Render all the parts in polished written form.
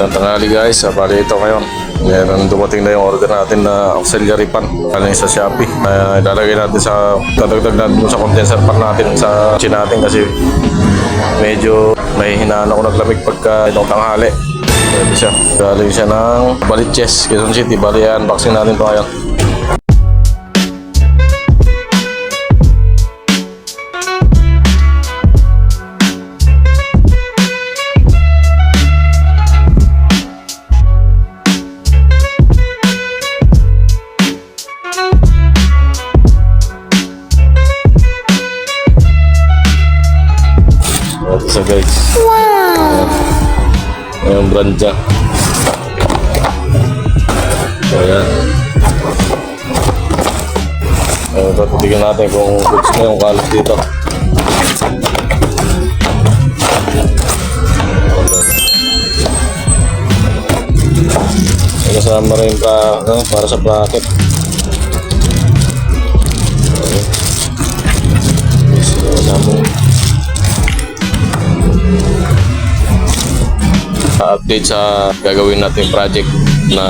Magandang tanghali guys, bali ito ngayon. Meron dumating na yung order natin na auxiliary pan galing sa Shopee. Ilalagay natin sa, dadagdag natin sa condenser pan natin sa kitchen natin kasi medyo may hinaan ako ng lamig pagka itong tanghali. Pwede siya. Galing siya ng Baliches, Quezon City. Bali unboxing natin ito ngayon. So guys, yung brand niya. So yan. Ito, titignan natin kung goods na yung kalat dito. Kasama rin para sa bracket. Update sa gagawin natin project na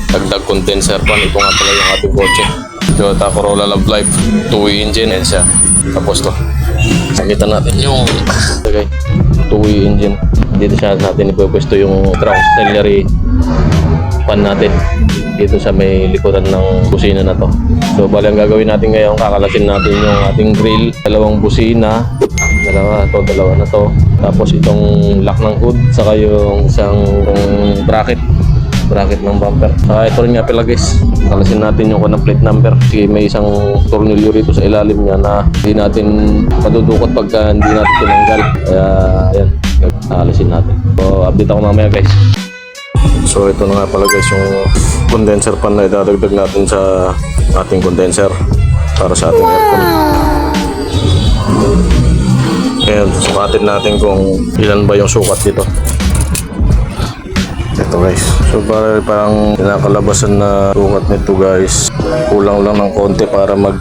dagdag condenser pan. Ito nga pala yung ating kotse, Toyota Corolla Love Life 2-way engine. Yan siya. Tapos to, nakita natin yung 2-way engine. Dito siya natin ipupwesto yung auxiliary pan natin dito sa may likuran ng busina na to. So bali ang gagawin natin ngayon, kakalasin natin yung ating grill, dalawang busina, dalawa na to. Tapos itong lock ng hood, saka yung isang bracket ng bumper. Saka ito rin nga pala guys, kalasin natin yung plate number kasi may isang tornilyo rito sa ilalim niya na hindi natin madudukot pagka hindi natin tinanggal. Kaya yan, kalasin natin. So update ako mamaya guys. So ito na nga pala guys yung condenser pan na idadagdag natin sa ating condenser para sa ating aircon. Ayan, sukatin natin kung ilan ba yung sukat dito. Ito guys, so parang pinakalabasan na sukat nito guys, kulang lang ng konti para mag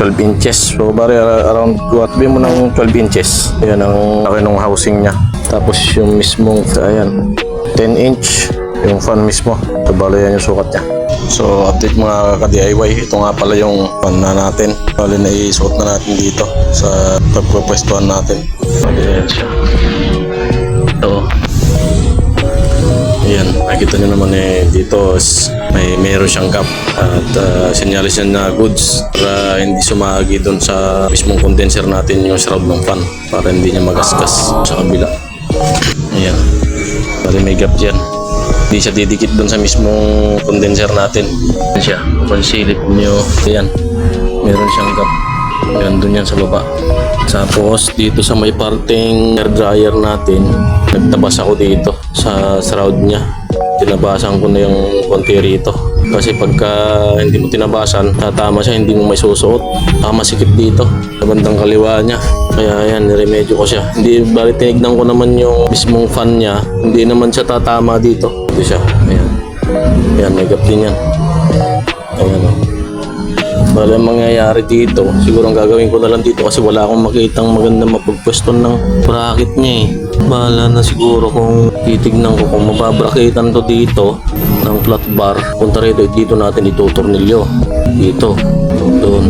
12 inches. So around sabihin mo ng 12 inches. Ayan ang laki ng housing nya. Tapos yung mismong, ayan, 10 inch yung fan mismo. So yan yung sukat nya. So update mga ka-DIY, ito nga pala yung fan na natin. Bali na isuot na natin dito sa pagpupwestuhan natin. Ayan siya. Ito. Ayan, nakikita nyo naman dito meron siyang gap at sinyalis yan na goods para hindi sumagi doon sa mismong condenser natin yung shroud ng fan para hindi niya magasgas sa kabila. Ayan, bali may gap dyan. Hindi siya didikit doon sa mismong condenser natin. Ayan siya, pansilip nyo. Ayan, meron siyang gap. Ayan, doon yan sa baba. Tapos dito sa may parteng air dryer natin, nagtabas ako dito sa shroud niya. Tinabasan ko na yung konti rito. Kasi pagka hindi mo tinabasan, tatama siya, hindi mo may susuot. Masikip dito sa bandang kaliwa niya. Kaya ayan, niremedyo ko siya. Hindi, bali tinignan ko naman yung mismong fan niya. Hindi naman siya tatama dito. Ito siya. Ayan. Ayan, may gap din yan. Ayan o. Bali ang mangyayari dito, siguro ang gagawin ko na lang dito kasi wala akong makitang maganda mapagpwesto ng bracket niya eh. Bahala na siguro kung titignan ko kung mababraketan to dito ng flat bar. Punta rito, dito natin itutornilyo. Dito. Doon,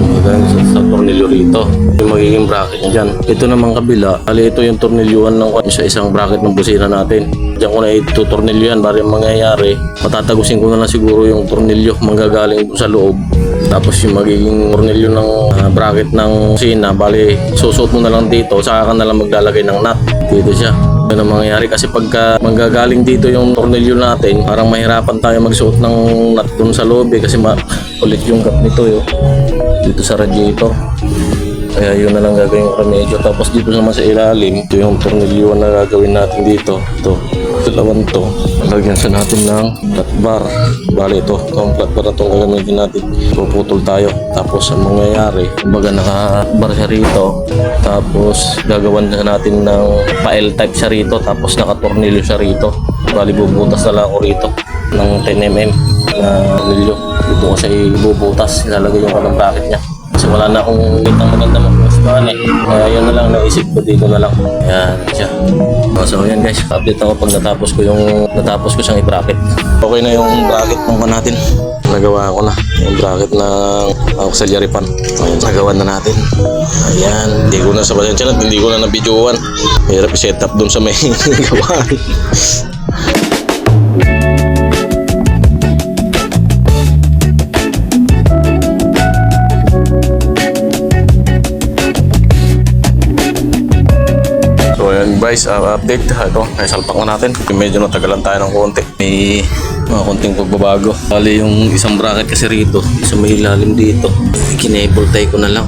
sa tornilyo rito. Yung magiging bracket niya dyan. Ito naman kabila, bali ito yung tornilyuan ng sa isang bracket ng busina natin. Diyan ko na itutornilyo yan. Bali ang mangyayari, matatagusin ko na lang siguro yung tornilyo manggagaling sa loob. Tapos yung magiging tornilyo ng bracket ng busina, bali susuot mo na lang dito, saka ka na lang maglalagay ng nut. Dito siya. Yan ang mangyayari kasi pagka manggagaling dito yung tornilyo natin, parang mahirapan tayo magsuot ng nut dun sa loob kasi ulit yung gap nito dito sa radiator. Kaya yun na lang gagawin yung remedyo. Tapos dito naman sa ilalim, ito yung tornilyo na gagawin natin dito. Ito, dalawang to. Lagyan sa natin ng flat bar. Bali ito, itong flat bar na itong gagamitin natin. Puputol tayo. Tapos ang mangyayari, kumbaga naka-bar siya rito. Tapos gagawan na natin ng pa-L-type siya rito. Tapos naka-tornilyo siya rito. Bali bubutas na lang ako rito ng 10mm na tornilyo. Dito ko siya ibubutas. Ilalagay yung kanang bracket niya. Sa wala na akong kitang maganda magpustuhan eh. Kaya yun na lang, naisip ko dito na lang. Ayan siya. So yan guys, update ako pag natapos ko siyang i-bracket. Okay na yung bracket ng pan natin. Nagawa ko na yung bracket ng auxiliary fan. Ayan, nagawa na natin. Ayan, hindi ko na sa pasensya na, hindi ko na na-videoan. Hirap i-set up dun sa may gawaan. So ayan guys, update. Ito, naisalpak na natin. Medyo natagalan tayo ng konti. May mga konting pagbabago. Bali yung isang bracket kasi rito, sa may ilalim dito. Kinable tie ko na lang.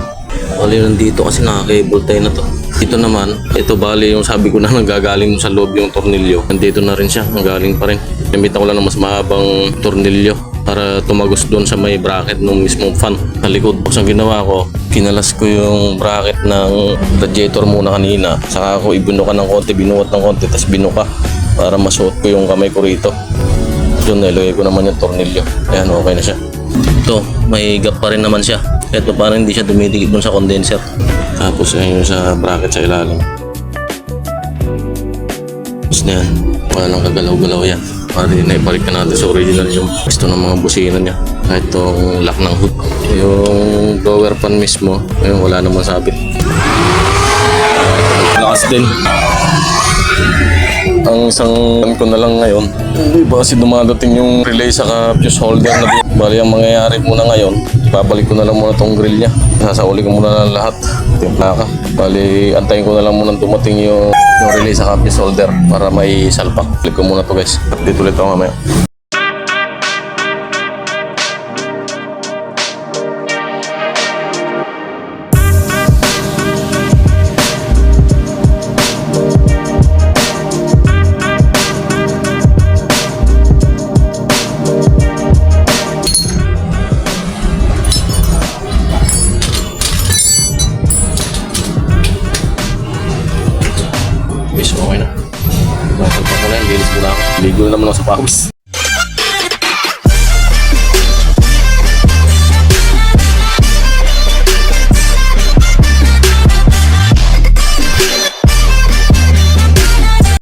Bali yung dito kasi naka-cable tie na to. Dito naman, ito bali yung sabi ko na nanggagaling sa loob yung tornilyo. Nandito na rin siya, nanggaling pa rin. Gamitan ko lang ng mas mahabang tornilyo para tumagos doon sa may bracket ng mismong fan sa likod. Tapos ang ginawa ko, kinalas ko yung bracket ng radiator muna kanina. Saka ako ibinuka ng konti, binuot ng konti, tapos binuka para masuot ko yung kamay ko rito. Yun, nilagay ko naman yung tornilyo. Ayan, okay na siya. Ito, may gap pa rin naman siya. Ito, parang hindi siya dumidikit dun sa condenser. Tapos, ayun yung sa bracket sa ilalim. Tapos na yan. Wala nang kagalaw-galaw yan. Para naibalik ka natin sa original yung gusto ng mga busina niya. Kahit itong lock ng hood. Yung blower fan mismo, ayun, wala naman sabit. Lakas din. Ang isang ko na lang ngayon, hindi ba kasi dumadating yung relay sa fuse holder na din. Bali ang mangyayari muna ngayon, babalik ko na lang muna tong grill niya. Sasauli ko muna na lahat. Ito yung plaka. Bali, antayin ko na lang muna dumating yung relay sa fuse holder para may salpak. Balik ko muna to guys. Update ulit ako mamaya. Okay na. Salpak ko na yan, linis ko na ako. Ligo na naman ako sa pawis.